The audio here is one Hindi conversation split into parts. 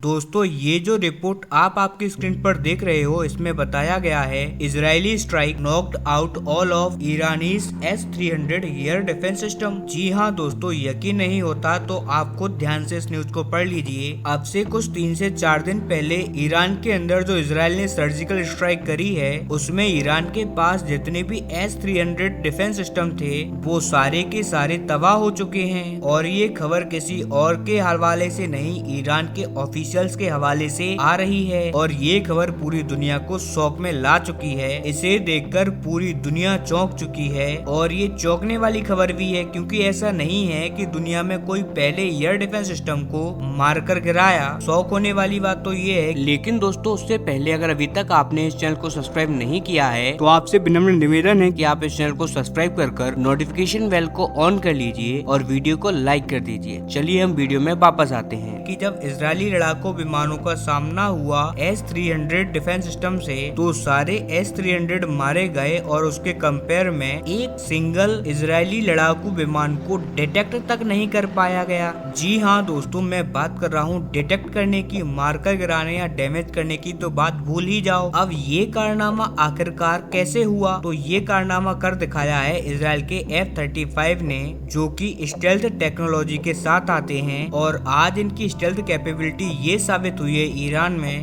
दोस्तों ये जो रिपोर्ट आप आपकी स्क्रीन पर देख रहे हो इसमें बताया गया है Israeli strike knocked out all of Iran's S-300 air defence system. जी हाँ दोस्तों, यकीन नहीं होता तो आप खुद ध्यान से इस न्यूज को पढ़ लीजिए। अब से कुछ 3 से 4 दिन पहले ईरान के अंदर जो इजराइल ने सर्जिकल स्ट्राइक करी है उसमें ईरान के पास जितने भी S-300 डिफेंस सिस्टम थे वो सारे के सारे तबाह हो चुके हैं। और ये खबर किसी और के हवाले से नहीं, ईरान के ऑफिशियल्स के हवाले से आ रही है और ये खबर पूरी दुनिया को शौक में ला चुकी है। इसे देखकर पूरी दुनिया चौंक चुकी है और ये चौंकने वाली खबर भी है क्योंकि ऐसा नहीं है कि दुनिया में कोई पहले एयर डिफेंस सिस्टम को मारकर गिराया। शौक होने वाली बात तो ये है। लेकिन दोस्तों उससे पहले अगर अभी तक आपने इस चैनल को सब्सक्राइब नहीं किया है तो आपसे विनम्र निवेदन है कि आप इस चैनल को सब्सक्राइब कर नोटिफिकेशन बेल को ऑन कर लीजिए और वीडियो को लाइक कर दीजिए। चलिए हम वीडियो में वापस आते हैं कि जब इजरायली लड़ाकू विमानों का सामना हुआ S-300 डिफेंस सिस्टम से तो सारे S-300 मारे गए और उसके कंपेयर में एक सिंगल इजरायली लड़ाकू विमान को डिटेक्ट तक नहीं कर पाया गया। जी हाँ दोस्तों, मैं बात कर रहा हूँ डिटेक्ट करने की, मारकर गिराने या डैमेज करने की तो बात भूल ही जाओ। अब ये कारनामा आखिरकार कैसे हुआ, तो ये कारनामा कर दिखाया है इजराइल के F-35 ने, जो कि स्टेल्थ टेक्नोलॉजी के साथ आते हैं। और आज इनकी स्टेल्थ कैपेबिलिटी ये साबित हुई है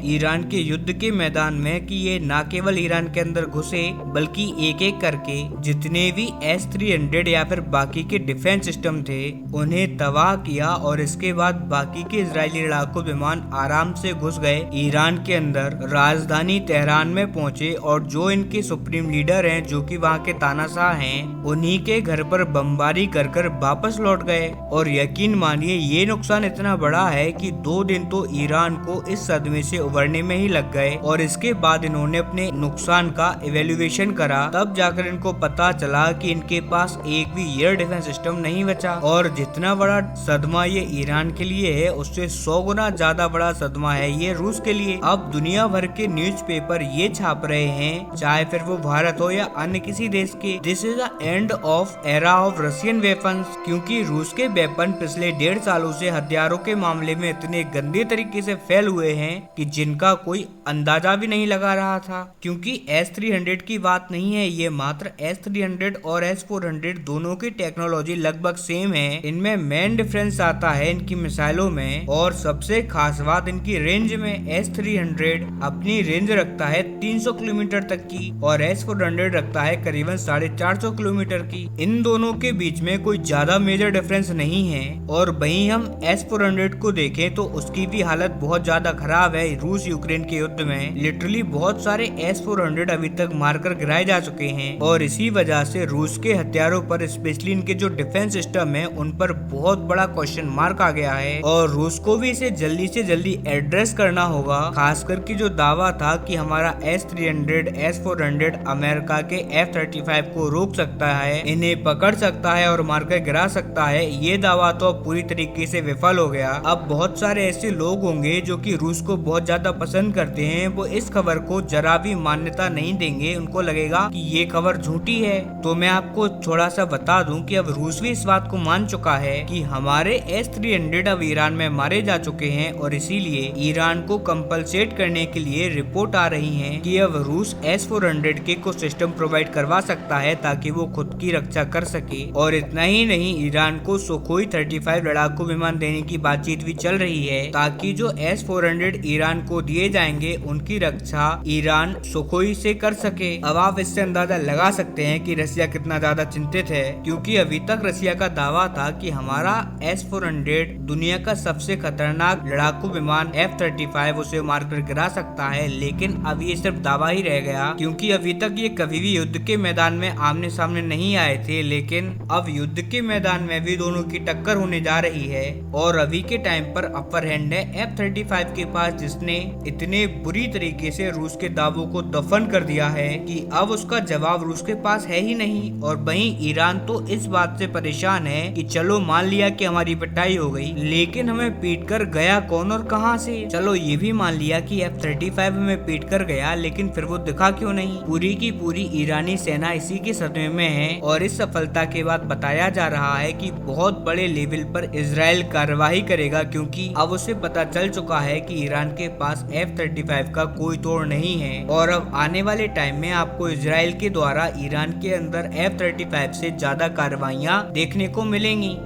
ईरान के युद्ध के मैदान में कि ये न केवल ईरान के अंदर घुसे बल्कि एक एक करके जितने भी S-300 या फिर बाकी के डिफेंस सिस्टम थे उन्हें तबाह किया। और इसके बाद बाकी के इजरायली लड़ाकू विमान आराम से घुस गए ईरान के अंदर, राजधानी तेहरान में पहुंचे और जो इनके सुप्रीम लीडर हैं जो कि वहां के तानाशाह हैं उन्हीं के घर पर बमबारी कर कर वापस लौट गए। और यकीन मानिए ये नुकसान इतना बड़ा है कि 2 दिन तो ईरान को इस सदमे से उबरने में ही लग गए। और इसके बाद इन्होंने अपने नुकसान का इवैल्यूएशन करा, तब जाकर इनको पता चला कि इनके पास एक भी एयर डिफेंस सिस्टम नहीं बचा। और जितना बड़ा सदमा ये ईरान के लिए है उससे 100 गुना ज्यादा बड़ा सदमा है ये रूस के लिए। अब दुनिया भर के न्यूज़पेपर ये छाप रहे हैं, चाहे फिर वो भारत हो या अन्य किसी देश के, this is the end of era of Russian weapons. क्योंकि रूस के वेपन पिछले 1.5 सालों से हथियारों के मामले में इतने गंदे तरीके से फैल हुए हैं कि जिनका कोई अंदाजा भी नहीं लगा रहा था। क्योंकि S-300 की बात नहीं है, ये मात्र S-300 और S-400 दोनों की टेक्नोलॉजी लगभग सेम है। इनमें मेन डिफरेंस आता है इनकी मिसाइलों में और सबसे खास बात इनकी रेंज में। S-300 अपनी रेंज रखता है 300 किलोमीटर तक की और S-400 रखता है करीबन 450 किलोमीटर की। इन दोनों के बीच में कोई ज्यादा मेजर डिफरेंस नहीं है। और वहीं हम S-400 को देखें तो उसकी भी हालत बहुत ज्यादा खराब है। रूस यूक्रेन के युद्ध में लिटरली बहुत सारे S-400 अभी तक मारकर गिराए जा चुके हैं और इसी वजह से रूस के हथियारों पर, स्पेशली इनके जो डिफेंस सिस्टम है उन पर बहुत बड़ा क्वेश्चन मार्क आ गया है। और रूस को भी इसे जल्दी से जल्दी एड्रेस करना होगा। खासकर की जो दावा था कि हमारा S-300 S-400 अमेरिका के F-35 को रोक सकता है, इन्हें पकड़ सकता है और मारकर गिरा सकता है, ये दावा तो अब पूरी तरीके से विफल हो गया। अब बहुत सारे ऐसे लोग होंगे जो कि रूस को बहुत ज्यादा पसंद करते हैं, वो इस खबर को जरा भी मान्यता नहीं देंगे। उनको लगेगा कि ये खबर झूठी है। तो मैं आपको थोड़ा सा बता दूं कि अब रूस भी इस बात को मान चुका है कि हमारे S-300 अब ईरान में मारे जा चुके हैं और इसीलिए ईरान को कंपलसेट करने के लिए रिपोर्ट आ रही है कि अब रूस S-400 के कुछ सिस्टम प्रोवाइड करवा सकता है ताकि वो खुद की रक्षा कर सके। और इतना ही नहीं, ईरान को सुखोई 35 लड़ाकू विमान देने की बातचीत भी चल रही है ताकि जो S-400 ईरान को दिए जाएंगे उनकी रक्षा ईरान सुखोई से कर सके। अब आप इससे अंदाजा लगा सकते हैं कि रशिया कितना ज्यादा चिंतित है, क्योंकि अभी तक रशिया का दावा था कि हमारा S-400 दुनिया का सबसे खतरनाक लड़ाकू विमान F-35 उसे मारकर गिरा सकता है। लेकिन अब ये सिर्फ दावा ही रह गया, क्योंकि अभी तक ये कभी भी युद्ध के मैदान में आमने सामने नहीं आए थे। लेकिन अब युद्ध के मैदान में भी दोनों की टक्कर होने जा रही है और अभी के टाइम पर अपर हैंड है F-35 के पास, जिसने इतने बुरी तरीके से रूस के दावों को दफन कर दिया है कि अब उसका जवाब रूस के पास है ही नहीं। और वहीं ईरान तो इस बात से परेशान है कि चलो मान लिया कि हमारी पिटाई हो गई, लेकिन हमें पीट कर गया कौन और कहां से। चलो ये भी मान लिया कि F-35 हमें पीट कर गया, लेकिन फिर वो दिखा क्यों नहीं। पूरी की पूरी ईरानी सेना इसी के सदमे में है और इस सफलता के बाद बताया जा रहा है कि बहुत बड़े लेवल पर इजराइल कार्रवाई करेगा, क्योंकि अब उसे पता चल चुका है कि ईरान के पास F-35 का कोई तोड़ नहीं है और अब आने वाले टाइम में आपको इजराइल के द्वारा ईरान के अंदर F-35 से ज्यादा कार्रवाइयां देखने को मिलेंगी।